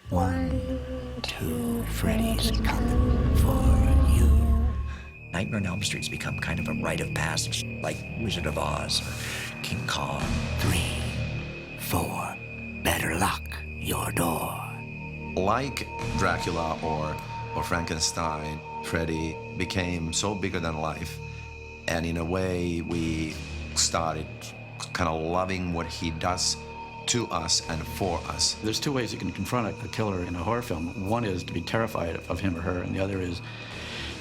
1, 2, Freddy's coming for you. Nightmare on Elm Street's become kind of a rite of passage, like Wizard of Oz or King Kong. 3, 4, better lock your door. Like Dracula or Frankenstein, Freddy became so bigger than life. And in a way, we started kind of loving what he does to us and for us. There's two ways you can confront a killer in a horror film. One is to be terrified of him or her, and the other is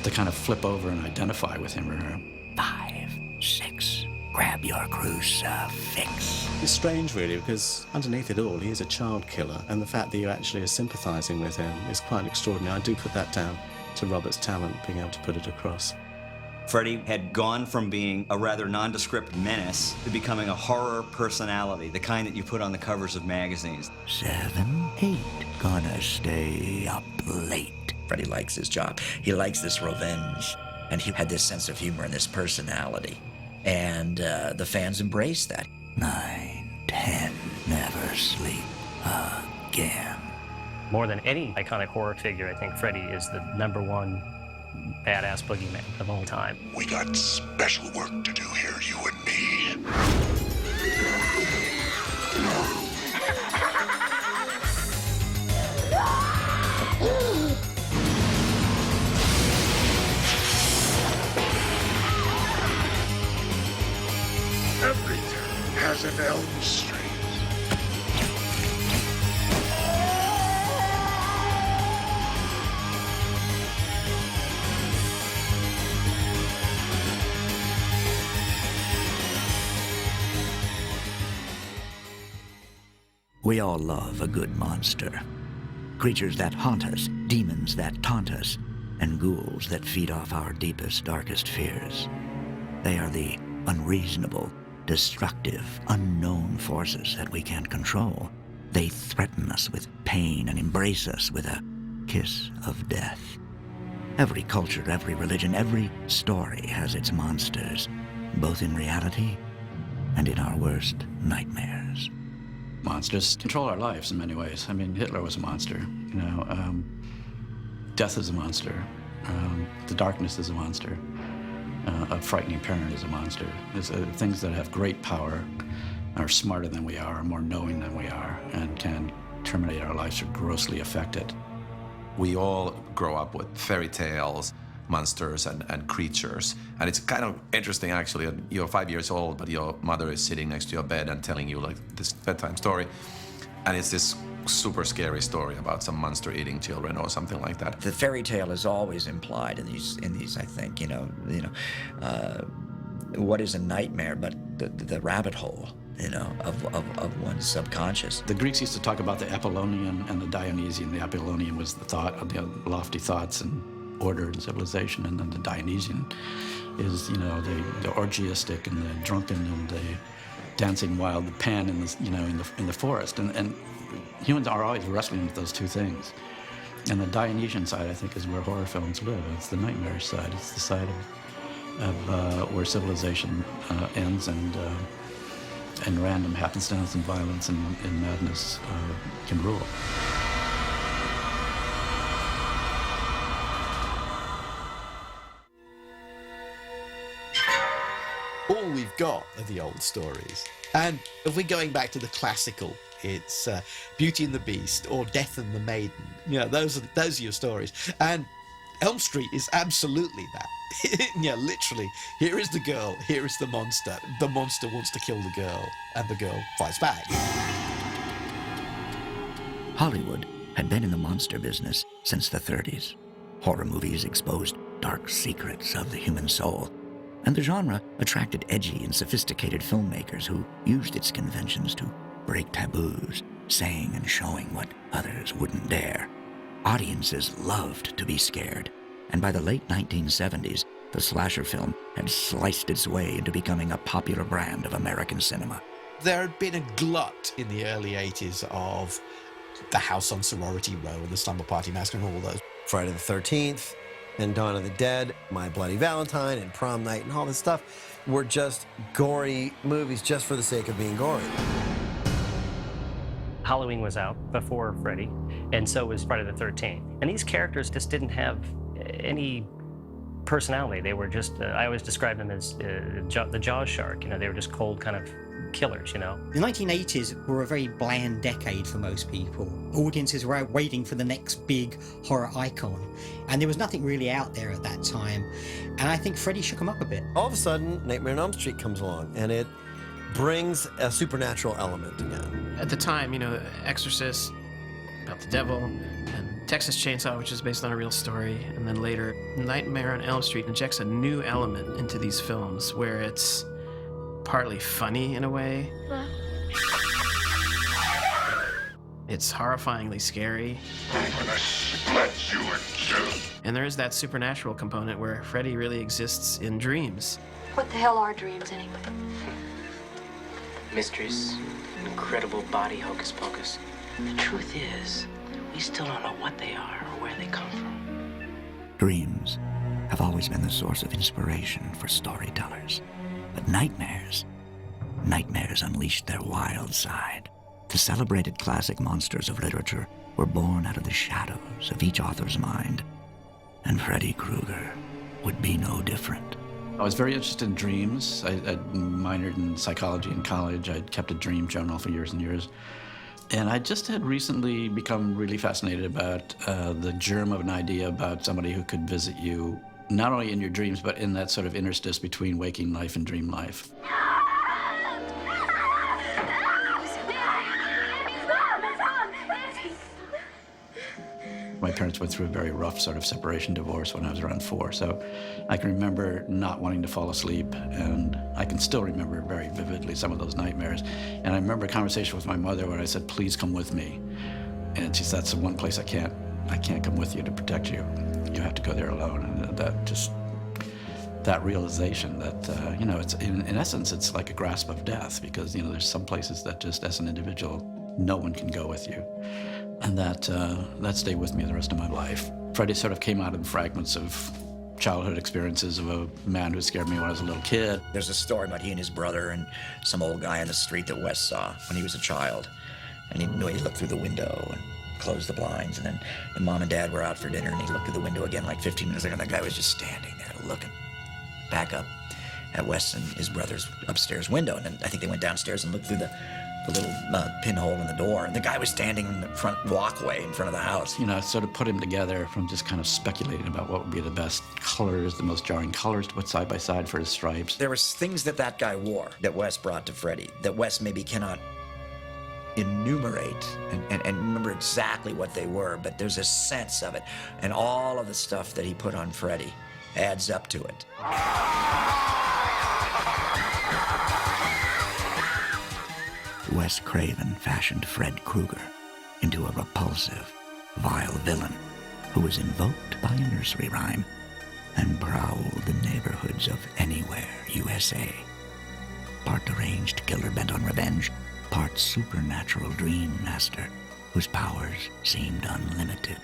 to kind of flip over and identify with him or her. 5, 6, grab your crucifix. It's strange, really, because underneath it all, he is a child killer, and the fact that you actually are sympathizing with him is quite extraordinary. I do put that down to Robert's talent, being able to put it across. Freddy had gone from being a rather nondescript menace to becoming a horror personality, the kind that you put on the covers of magazines. 7, 8, gonna stay up late. Freddy likes his job. He likes this revenge. And he had this sense of humor and this personality. And the fans embraced that. 9, 10, never sleep again. More than any iconic horror figure, I think Freddy is the #1 badass boogeyman of all time. We got special work to do here, you and me. Everything has an Elm Street. We all love a good monster. Creatures that haunt us, demons that taunt us, and ghouls that feed off our deepest, darkest fears. They are the unreasonable, destructive, unknown forces that we can't control. They threaten us with pain and embrace us with a kiss of death. Every culture, every religion, every story has its monsters, both in reality and in our worst nightmares. Monsters control our lives in many ways. I mean, Hitler was a monster, you know. Death is a monster. The darkness is a monster. A frightening parent is a monster. There's things that have great power, are smarter than we are, more knowing than we are, and can terminate our lives or grossly affect it. We all grow up with fairy tales, monsters and creatures. And it's kind of interesting, actually. You're 5 years old, but your mother is sitting next to your bed and telling you like this bedtime story. And it's this super scary story about some monster eating children or something like that. The fairy tale is always implied in these. I think, what is a nightmare but the rabbit hole, of one's subconscious. The Greeks used to talk about the Apollonian and the Dionysian. The Apollonian was the thought of the lofty thoughts and order and civilization, and then the Dionysian is, the orgiastic and the drunken and the dancing wild, the Pan in the forest, and humans are always wrestling with those two things. And the Dionysian side, I think, is where horror films live. It's the nightmare side. It's the side of where civilization ends and random happenstance and violence and madness can rule. All we've got are the old stories. And if we're going back to the classical, it's Beauty and the Beast or Death and the Maiden. Those are your stories. And Elm Street is absolutely that. Literally, here is the girl, here is the monster. The monster wants to kill the girl, and the girl fights back. Hollywood had been in the monster business since the 30s. Horror movies exposed dark secrets of the human soul, and the genre attracted edgy and sophisticated filmmakers who used its conventions to break taboos, saying and showing what others wouldn't dare. Audiences loved to be scared, and by the late 1970s, the slasher film had sliced its way into becoming a popular brand of American cinema. There had been a glut in the early 80s of The House on Sorority Row and The Slumber Party Massacre and all those. Friday the 13th and Dawn of the Dead, My Bloody Valentine and Prom Night and all this stuff were just gory movies just for the sake of being gory. Halloween was out before Freddy, And so was Friday the 13th. And these characters just didn't have any personality. They were just, I always describe them as the Jaws shark. You know, they were just cold kind of killers, you know. The 1980s were a very bland decade for most people. Audiences were out waiting for the next big horror icon, and there was nothing really out there at that time. And I think Freddy shook them up a bit. All of a sudden, Nightmare on Elm Street comes along, and it brings a supernatural element again. At the time, you know, Exorcist, about the devil, and Texas Chainsaw, which is based on a real story, and then later, Nightmare on Elm Street injects a new element into these films where it's partly funny in a way. It's horrifyingly scary. I'm gonna split you in two. And there is that supernatural component where Freddy really exists in dreams. What the hell are dreams anyway? Mysteries, incredible body hocus pocus. The truth is, we still don't know what they are or where they come from. Dreams have always been the source of inspiration for storytellers. But nightmares unleashed their wild side. The celebrated classic monsters of literature were born out of the shadows of each author's mind. And Freddy Kreuger would be no different. I was very interested in dreams. I minored in psychology in college. I'd kept a dream journal for years and years. And I just had recently become really fascinated about the germ of an idea about somebody who could visit you, not only in your dreams, but in that sort of interstice between waking life and dream life. My parents went through a very rough sort of separation divorce when I was around 4, so I can remember not wanting to fall asleep, and I can still remember very vividly some of those nightmares. And I remember a conversation with my mother where I said, "Please come with me." And she said, "That's the one place I can't come with you to protect you. You have to go there alone." And that realization that, you know, it's in essence, it's like a grasp of death, because, you know, there's some places that just as an individual, no one can go with you. And that stayed with me the rest of my life. Freddy sort of came out in fragments of childhood experiences of a man who scared me when I was a little kid. There's a story about he and his brother and some old guy in the street that Wes saw when he was a child. And he knew he looked through the window and closed the blinds. And then the mom and dad were out for dinner, and he looked through the window again like 15 minutes later, and that guy was just standing there looking back up at Wes and his brother's upstairs window. And then I think they went downstairs and looked through the little pinhole in the door, and the guy was standing in the front walkway in front of the house. You know, I sort of put him together from just kind of speculating about what would be the best colors, the most jarring colors to put side by side for his stripes. There was things that guy wore that Wes brought to Freddy that Wes maybe cannot enumerate and remember exactly what they were, but there's a sense of it, and all of the stuff that he put on Freddy adds up to it. Wes Craven fashioned Fred Kreuger into a repulsive, vile villain who was invoked by a nursery rhyme and prowled the neighborhoods of Anywhere, USA. Part deranged killer bent on revenge, part supernatural dream master whose powers seemed unlimited.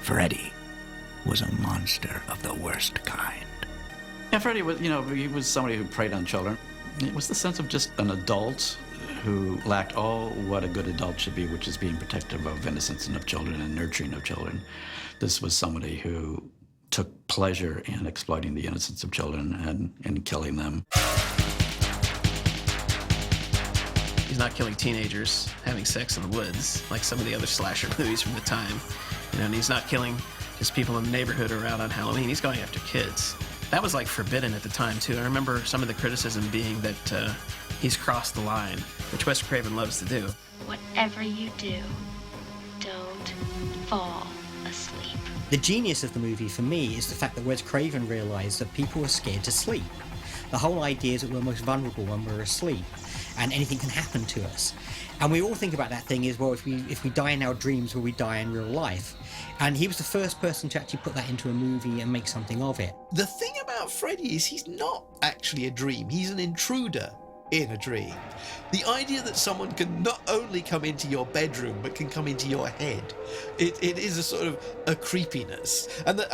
Freddy was a monster of the worst kind. Yeah, Freddy was, you know, he was somebody who preyed on children. It was the sense of just an adult who lacked all what a good adult should be, which is being protective of innocence and of children and nurturing of children. This was somebody who took pleasure in exploiting the innocence of children and killing them. He's not killing teenagers having sex in the woods like some of the other slasher movies from the time. You know, and he's not killing just people in the neighborhood or out on Halloween. He's going after kids. That was like forbidden at the time too. I remember some of the criticism being that he's crossed the line, which Wes Craven loves to do. Whatever you do, don't fall asleep. The genius of the movie for me is the fact that Wes Craven realized that people were scared to sleep. The whole idea is that we're most vulnerable when we're asleep, and anything can happen to us. And we all think about that thing as well, if we die in our dreams, will we die in real life? And he was the first person to actually put that into a movie and make something of it. The thing about Freddy is he's not actually a dream. He's an intruder in a dream. The idea that someone can not only come into your bedroom, but can come into your head, it is a sort of a creepiness. And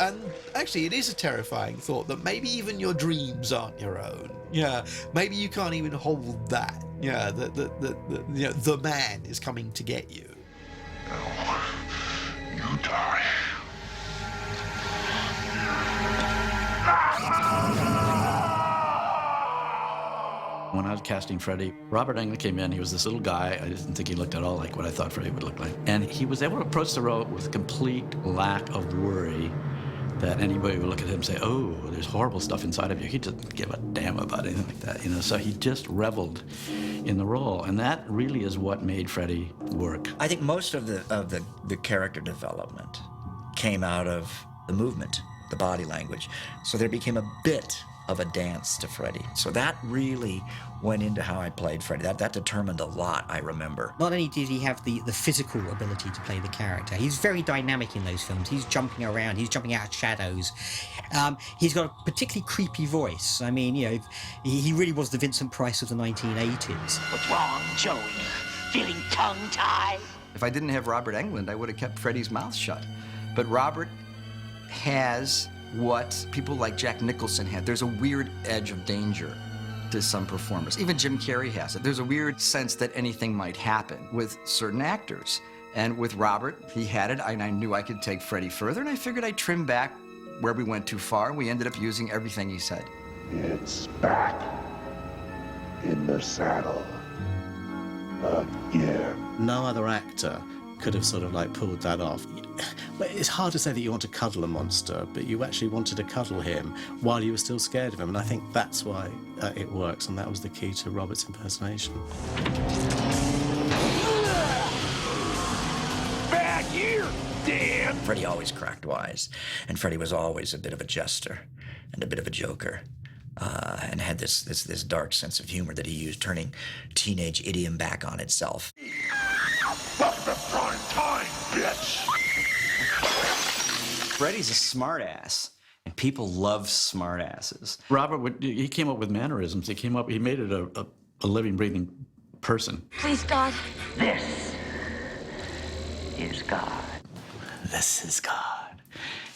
actually it is a terrifying thought that maybe even your dreams aren't your own. Yeah, maybe you can't even hold that. Yeah, the man is coming to get you. No. die. When I was casting Freddy, Robert Englund came in. He was this little guy. I didn't think he looked at all like what I thought Freddy would look like. And he was able to approach the role with complete lack of worry that anybody would look at him and say, oh, there's horrible stuff inside of you. He didn't give a damn about anything like that, you know. So he just reveled in the role, and that really is what made Freddy work. I think most of the character development came out of the movement, the body language. So there became a bit of a dance to Freddy. So that really went into how I played Freddy. That determined a lot, I remember. Not only did he have the physical ability to play the character, he's very dynamic in those films. He's jumping around, he's jumping out of shadows. He's got a particularly creepy voice. I mean, you know, he really was the Vincent Price of the 1980s. What's wrong, Joey? Feeling tongue-tied? If I didn't have Robert Englund, I would have kept Freddy's mouth shut. But Robert has what people like Jack Nicholson had. There's a weird edge of danger to some performers. Even Jim Carrey has it. There's a weird sense that anything might happen with certain actors. And with Robert, he had it, and I knew I could take Freddy further, and I figured I'd trim back where we went too far. We ended up using everything he said. It's back in the saddle again. No other actor could have sort of like pulled that off. But it's hard to say that you want to cuddle a monster, but you actually wanted to cuddle him while you were still scared of him, and I think that's why it works, and that was the key to Robert's impersonation. Back here, Dan! Freddy always cracked wise, and Freddy was always a bit of a jester and a bit of a joker. And had this dark sense of humor that he used, turning teenage idiom back on itself. Back to prime time, bitch! Freddy's a smartass, and people love smartasses. Robert, he came up with mannerisms. He made it a living, breathing person. Please, God. This is God. This is God.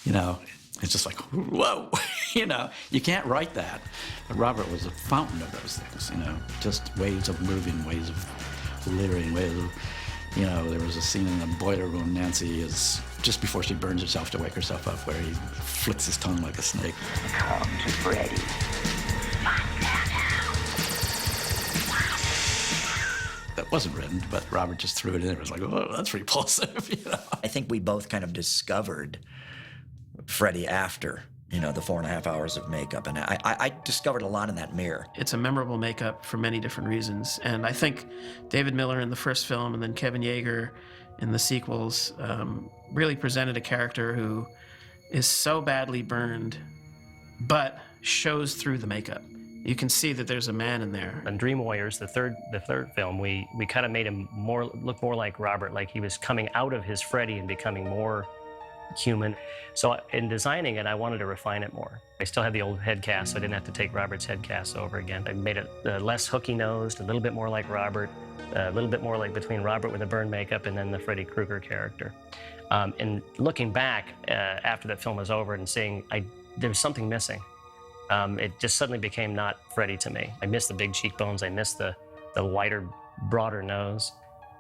You know, it's just like, whoa, you know, you can't write that. But Robert was a fountain of those things, you know, just ways of moving, ways of leering, ways of, you know, there was a scene in the boiler room, Nancy is, just before she burns herself to wake herself up, where he flicks his tongue like a snake. Come to Freddy. That wasn't written, but Robert just threw it in. It was like, oh, that's repulsive, you know. I think we both kind of discovered Freddy after, you know, the 4.5 hours of makeup, and I discovered a lot in that mirror. It's a memorable makeup for many different reasons, and I think David Miller in the first film and then Kevin Yeager in the sequels really presented a character who is so badly burned, but shows through the makeup. You can see that there's a man in there. On Dream Warriors, the third film, we kind of made him look more like Robert, like he was coming out of his Freddy and becoming more human. So in designing it, I wanted to refine it more. I still had the old head cast, so I didn't have to take Robert's head cast over again. I made it less hooky-nosed, a little bit more like Robert, a little bit more like between Robert with the burn makeup and then the Freddy Kreuger character. And looking back after that film was over and seeing there was something missing. It just suddenly became not Freddy to me. I missed the big cheekbones, I missed the wider, broader nose.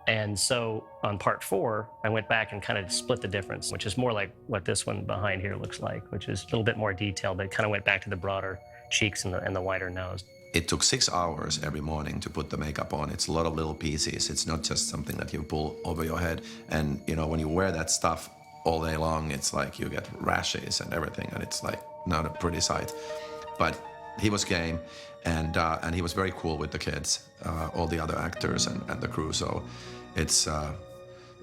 And so on part 4, I went back and kind of split the difference, which is more like what this one behind here looks like, which is a little bit more detailed, but kind of went back to the broader cheeks and the wider nose. It took 6 hours every morning to put the makeup on. It's a lot of little pieces. It's not just something that you pull over your head. And, you know, when you wear that stuff all day long, it's like you get rashes and everything, and it's like not a pretty sight. But he was game, and he was very cool with the kids, all the other actors and the crew. So it's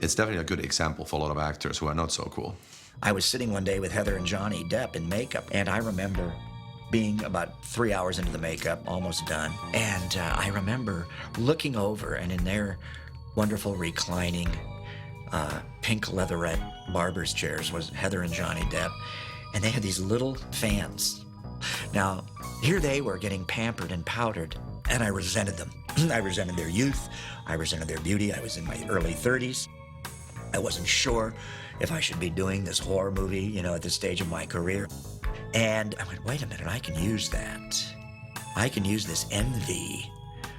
definitely a good example for a lot of actors who are not so cool. I was sitting one day with Heather and Johnny Depp in makeup, and I remember being about 3 hours into the makeup, almost done. And I remember looking over, and in their wonderful reclining pink leatherette barber's chairs was Heather and Johnny Depp, and they had these little fans. Now, here they were getting pampered and powdered, and I resented them. I resented their youth. I resented their beauty. I was in my early 30s. I wasn't sure if I should be doing this horror movie, you know, at this stage of my career. And I went, wait a minute, I can use that. I can use this envy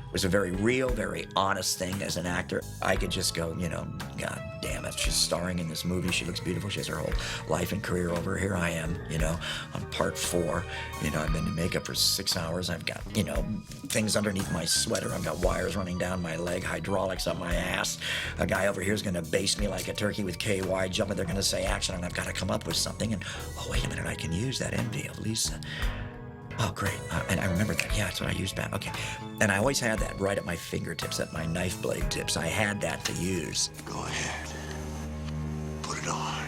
It was a very real, very honest thing as an actor. I could just go, you know, God damn it, she's starring in this movie. She looks beautiful. She has her whole life and career over. Here I am, you know, on part 4. You know, I've been in makeup for 6 hours. I've got, you know, things underneath my sweater. I've got wires running down my leg, hydraulics up my ass. A guy over here is going to baste me like a turkey with KY jumping. They're going to say action, and I've got to come up with something. And, oh, wait a minute, I can use that envy of Lisa. Oh, great. And I remember that. Yeah, that's what I used back. Okay. And I always had that right at my fingertips, at my knife blade tips. I had that to use. Go ahead. Put it on.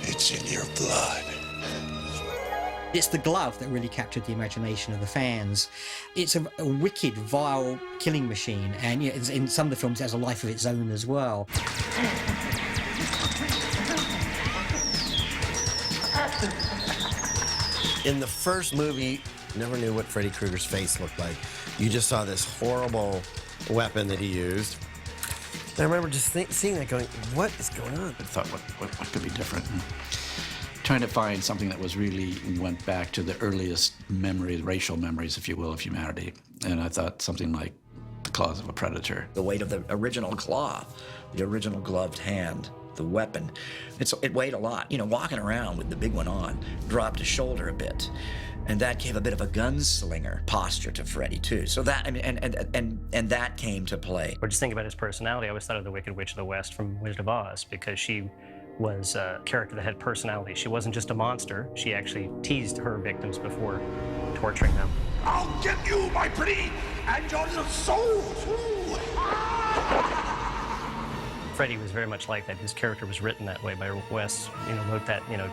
It's in your blood. It's the glove that really captured the imagination of the fans. It's a wicked, vile killing machine, and you know, in some of the films it has a life of its own as well. In the first movie, you never knew what Freddy Kreuger's face looked like. You just saw this horrible weapon that he used. And I remember just seeing that going, what is going on? I thought, what could be different? And trying to find something that was really went back to the earliest memories, racial memories, if you will, of humanity. And I thought something like the claws of a predator. The weight of the original claw, the original gloved hand, the weapon, it weighed a lot. You know, walking around with the big one on dropped his shoulder a bit. And that gave a bit of a gunslinger posture to Freddy, too. So that, I mean, and that came to play. Or just think about his personality. I always thought of the Wicked Witch of the West from Wizard of Oz, because she was a character that had personality. She wasn't just a monster. She actually teased her victims before torturing them. I'll get you, my pretty, and your little soul, too. Freddy was very much like that. His character was written that way by Wes. You know, wrote that, you know,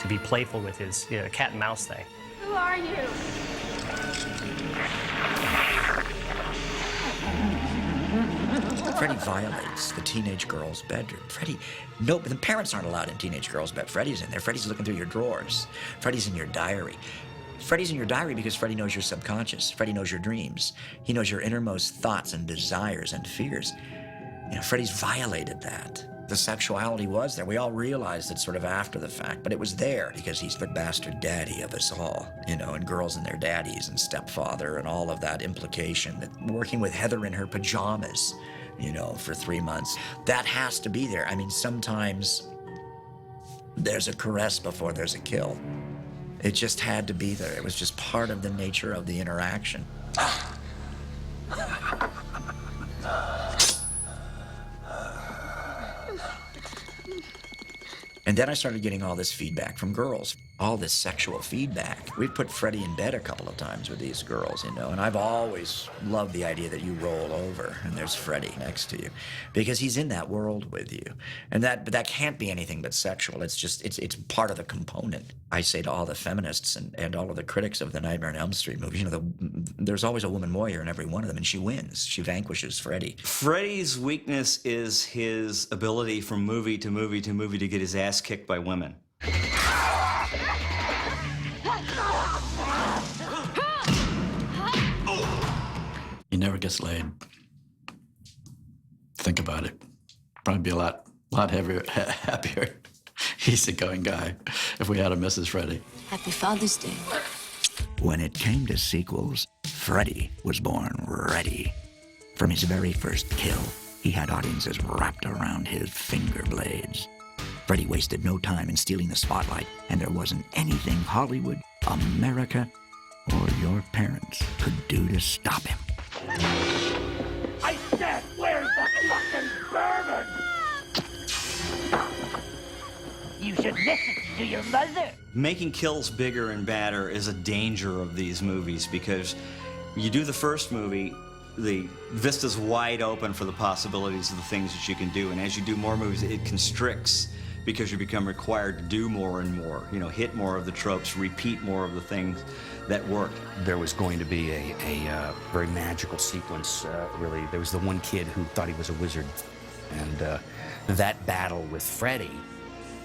to be playful with his cat and mouse thing. Who are you? Freddy violates the teenage girl's bedroom. No, the parents aren't allowed in teenage girl's bed. Freddy's in there. Freddy's looking through your drawers. Freddy's in your diary. Freddy's in your diary because Freddy knows your subconscious. Freddy knows your dreams. He knows your innermost thoughts and desires and fears. You know, Freddy's violated that. The sexuality was there. We all realized it sort of after the fact, but it was there because he's the bastard daddy of us all, you know, and girls and their daddies and stepfather and all of that implication that working with Heather in her pajamas, you know, for 3 months, that has to be there. I mean, sometimes there's a caress before there's a kill. It just had to be there. It was just part of the nature of the interaction. And then I started getting all this feedback from girls, all this sexual feedback. We've put Freddy in bed a couple of times with these girls, you know, and I've always loved the idea that you roll over and there's Freddy next to you because he's in that world with you. And that can't be anything but sexual. It's just, it's part of the component. I say to all the feminists and all of the critics of the Nightmare on Elm Street movies, you know, there's always a woman warrior in every one of them, and she wins. She vanquishes Freddy. Freddy's weakness is his ability from movie to movie to movie to get his ass kicked by women. He never gets laid. Think about it. Probably be a lot happier, easygoing guy if we had a Mrs. Freddy. Happy Father's Day. When it came to sequels, Freddy was born ready. From his very first kill, he had audiences wrapped around his finger blades. Freddy wasted no time in stealing the spotlight, and there wasn't anything Hollywood, America, or your parents could do to stop him. I said, where's the fucking bourbon? You should listen to your mother. Making kills bigger and badder is a danger of these movies because you do the first movie, the vista's wide open for the possibilities of the things that you can do, and as you do more movies, it constricts because you become required to do more and more, you know, hit more of the tropes, repeat more of the things that work. There was going to be a very magical sequence, really. There was the one kid who thought he was a wizard, and that battle with Freddy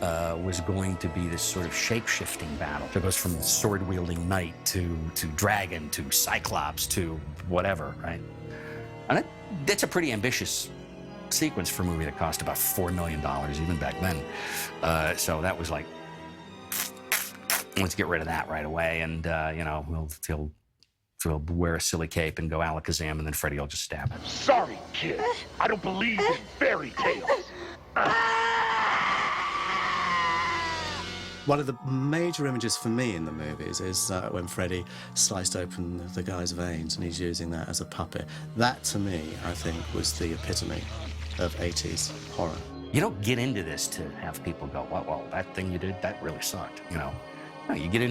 was going to be this sort of shape-shifting battle. So it goes from sword-wielding knight to dragon to cyclops to whatever, right? And that's a pretty ambitious sequence for a movie that cost about $4 million even back then. So that was like, let's get rid of that right away, and you know, he'll So he'll wear a silly cape and go Alakazam, and then Freddy will just stab him. Sorry, kid. I don't believe in fairy tales. One of the major images for me in the movies is when Freddy sliced open the guy's veins and he's using that as a puppet. That, to me, I think, was the epitome of 80s horror. You don't get into this to have people go, well, that thing you did, that really sucked, you know. No, you get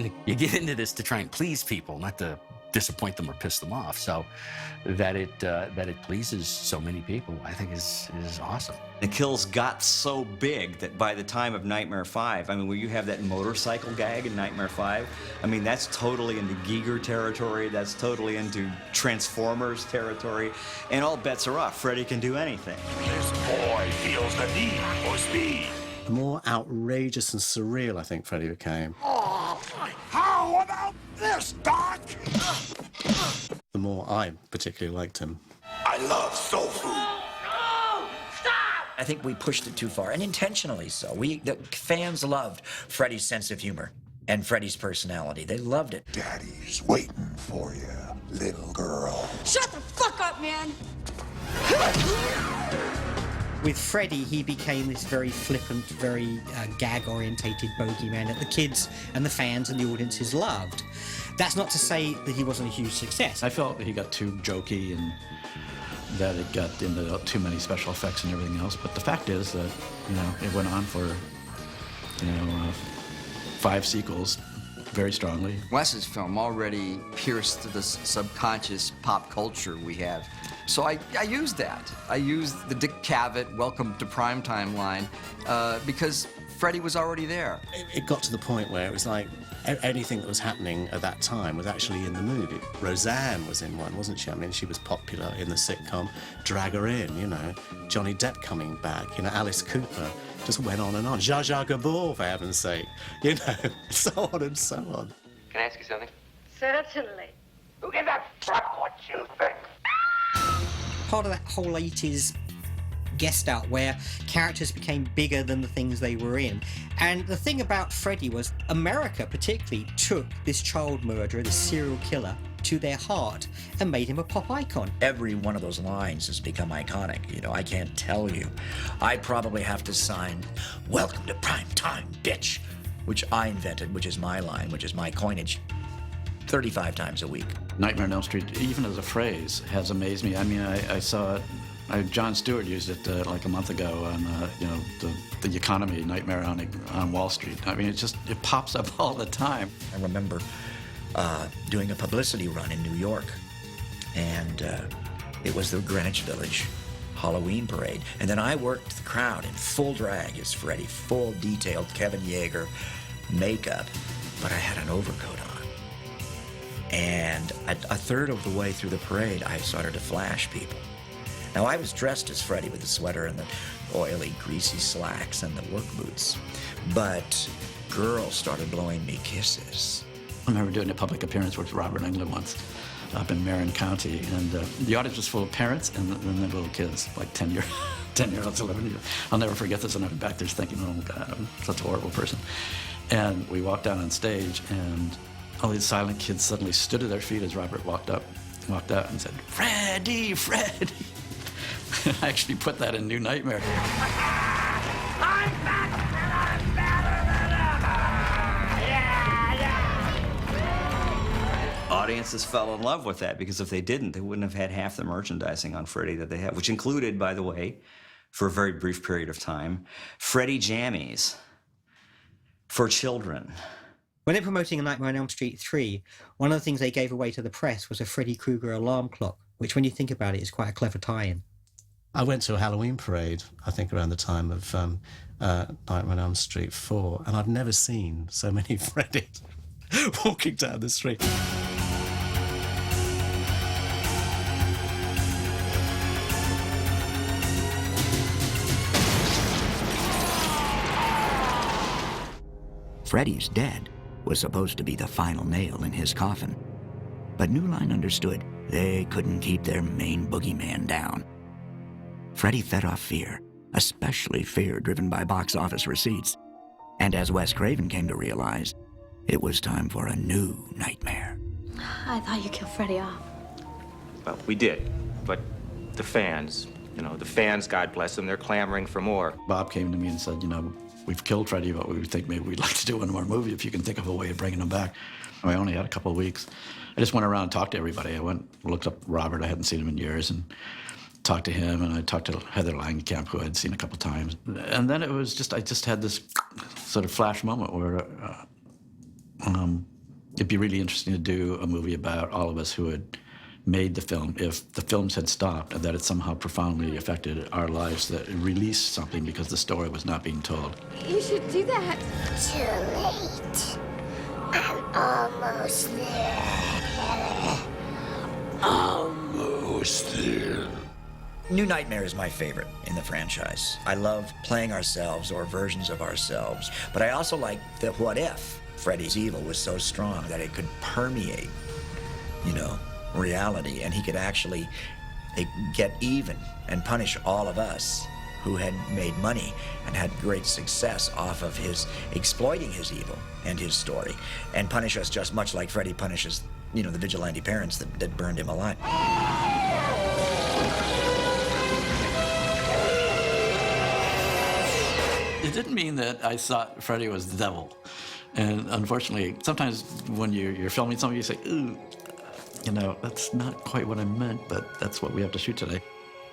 into this to try and please people, not to disappoint them or piss them off. So that it pleases so many people, I think is awesome. The kills got so big that by the time of Nightmare 5, I mean, where you have that motorcycle gag in Nightmare 5, I mean, that's totally into Giger territory, that's totally into Transformers territory, and all bets are off. Freddy can do anything. This boy feels the need for speed. The more outrageous and surreal I think Freddy became, Oh, how about this, Doc? the more I particularly liked him. I love soul food. I think we pushed it too far, and intentionally so. The fans loved Freddy's sense of humor and Freddy's personality. They loved it. Daddy's waiting for you, little girl. Shut the fuck up, man! With Freddy, he became this very flippant, very gag-orientated bogeyman that the kids and the fans and the audiences loved. That's not to say that he wasn't a huge success. I felt he got too jokey and that it got into too many special effects and everything else. But the fact is that, you know, it went on for, 5 sequels very strongly. Wes's film already pierced the subconscious pop culture we have. So I used that. I used the Dick Cavett Welcome to Primetime line because Freddy was already there. It got to the point where it was like anything that was happening at that time was actually in the movie. Roseanne was in one, wasn't she? I mean, she was popular in the sitcom. Drag her in, you know. Johnny Depp coming back, you know, Alice Cooper. Just went on and on. Zsa Zsa Gabor, for heaven's sake. You know, so on and so on. Can I ask you something? Certainly. Who gives a fuck what you think? Part of that whole 80s guest out where characters became bigger than the things they were in. And the thing about Freddy was America particularly took this child murderer, this serial killer, to their heart and made him a pop icon. Every one of those lines has become iconic. You know, I can't tell you. I probably have to sign, "Welcome to Prime Time, bitch," which I invented, which is my line, which is my coinage, 35 times a week. Nightmare on Elm Street, even as a phrase, has amazed me. I mean, I saw it. John Stewart used it like a month ago on, the economy, Nightmare on Wall Street. I mean, it pops up all the time. I remember doing a publicity run in New York, and it was the Greenwich Village Halloween parade. And then I worked the crowd in full drag as Freddy, full detailed Kevin Yeager makeup, but I had an overcoat on. And a third of the way through the parade, I started to flash people. Now, I was dressed as Freddy with the sweater and the oily, greasy slacks and the work boots, but girls started blowing me kisses. I remember doing a public appearance with Robert Englund once up in Marin County, and the audience was full of parents and then little kids, like 10-year-olds, 11-year-olds. I'll never forget this, and I'm back there thinking, oh, God, I'm such a horrible person. And we walked down on stage, and all these silent kids suddenly stood to their feet as Robert walked out and said, "Freddy, Freddy." I actually put that in New Nightmare. I'm back and I'm better than ever! Yeah! Audiences fell in love with that because if they didn't, they wouldn't have had half the merchandising on Freddy that they have, which included, by the way, for a very brief period of time, Freddy jammies for children. When they're promoting Nightmare on Elm Street 3, one of the things they gave away to the press was a Freddy Kreuger alarm clock, which, when you think about it, is quite a clever tie-in. I went to a Halloween parade, I think around the time of Nightmare on Elm Street 4, and I've never seen so many Freddys walking down the street. Freddy's dead was supposed to be the final nail in his coffin. But New Line understood they couldn't keep their main boogeyman down. Freddy fed off fear, especially fear driven by box office receipts. And as Wes Craven came to realize, it was time for a new nightmare. I thought you killed Freddy off. Well, we did, but the fans, the fans, God bless them, they're clamoring for more. Bob came to me and said, we've killed Freddy, but we think maybe we'd like to do one more movie if you can think of a way of bringing him back. I only had a couple of weeks. I just went around and talked to everybody. I looked up Robert. I hadn't seen him in years, and talked to him, and I talked to Heather Langenkamp, who I'd seen a couple of times. And then it was I just had this sort of flash moment where it'd be really interesting to do a movie about all of us who had made the film if the films had stopped and that it somehow profoundly affected our lives, that it released something because the story was not being told. You should do that. Too late. I'm almost there. Almost there. New Nightmare is my favorite in the franchise. I love playing ourselves or versions of ourselves, but I also like the what if Freddy's evil was so strong that it could permeate, reality, and he could actually get even and punish all of us who had made money and had great success off of his exploiting his evil and his story, and punish us just much like Freddy punishes, the vigilante parents that burned him alive. It didn't mean that I thought Freddy was the devil. And unfortunately, sometimes when you're filming something, you say, ooh, that's not quite what I meant, but that's what we have to shoot today.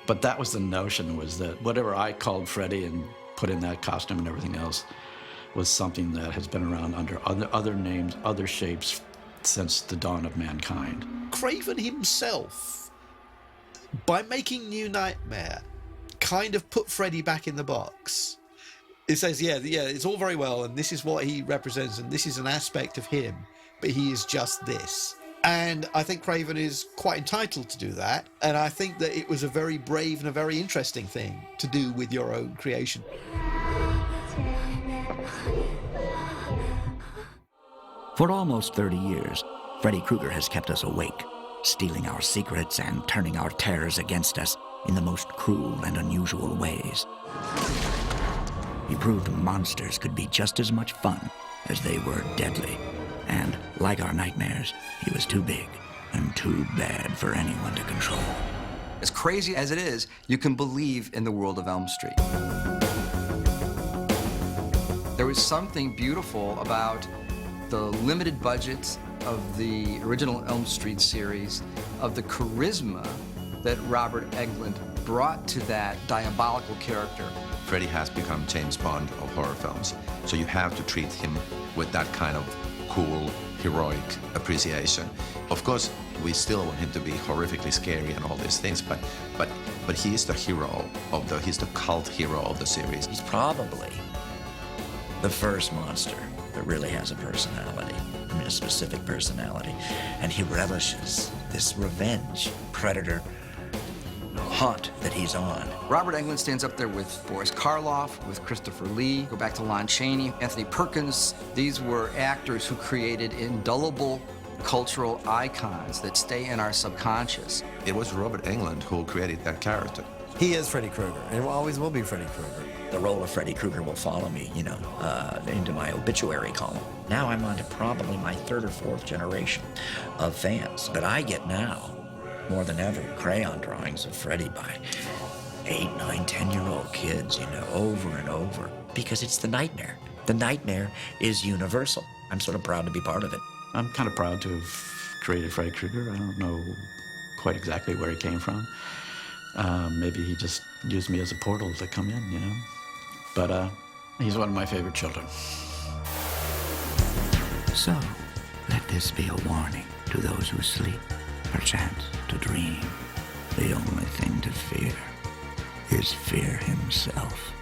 But that was the notion, was that whatever I called Freddy and put in that costume and everything else was something that has been around under other names, other shapes since the dawn of mankind. Craven himself, by making New Nightmare, kind of put Freddy back in the box. It says, yeah, it's all very well, and this is what he represents, and this is an aspect of him, but he is just this. And I think Craven is quite entitled to do that, and I think that it was a very brave and a very interesting thing to do with your own creation. For almost 30 years, Freddy Kreuger has kept us awake, stealing our secrets and turning our terrors against us in the most cruel and unusual ways. He proved monsters could be just as much fun as they were deadly. And, like our nightmares, he was too big and too bad for anyone to control. As crazy as it is, you can believe in the world of Elm Street. There was something beautiful about the limited budget of the original Elm Street series, of the charisma that Robert Englund brought to that diabolical character. Freddy has become James Bond of horror films, so you have to treat him with that kind of cool, heroic appreciation. Of course, we still want him to be horrifically scary and all these things, but he is the hero he's the cult hero of the series. He's probably the first monster that really has a personality, a specific personality, and he relishes this revenge, predator haunt that he's on. Robert Englund stands up there with Boris Karloff, with Christopher Lee, go back to Lon Chaney, Anthony Perkins. These were actors who created indelible cultural icons that stay in our subconscious. It was Robert Englund who created that character. He is Freddy Kreuger, and always will be Freddy Kreuger. The role of Freddy Kreuger will follow me, into my obituary column. Now I'm on to probably my third or fourth generation of fans, but I get now, more than ever, crayon drawings of Freddy by 8, 9, 10-year-old kids, over and over, because it's the nightmare. The nightmare is universal. I'm sort of proud to be part of it. I'm kind of proud to have created Freddy Kreuger. I don't know quite exactly where he came from. Maybe he just used me as a portal to come in, But he's one of my favorite children. So, let this be a warning to those who sleep, perchance to dream. The only thing to fear is fear himself.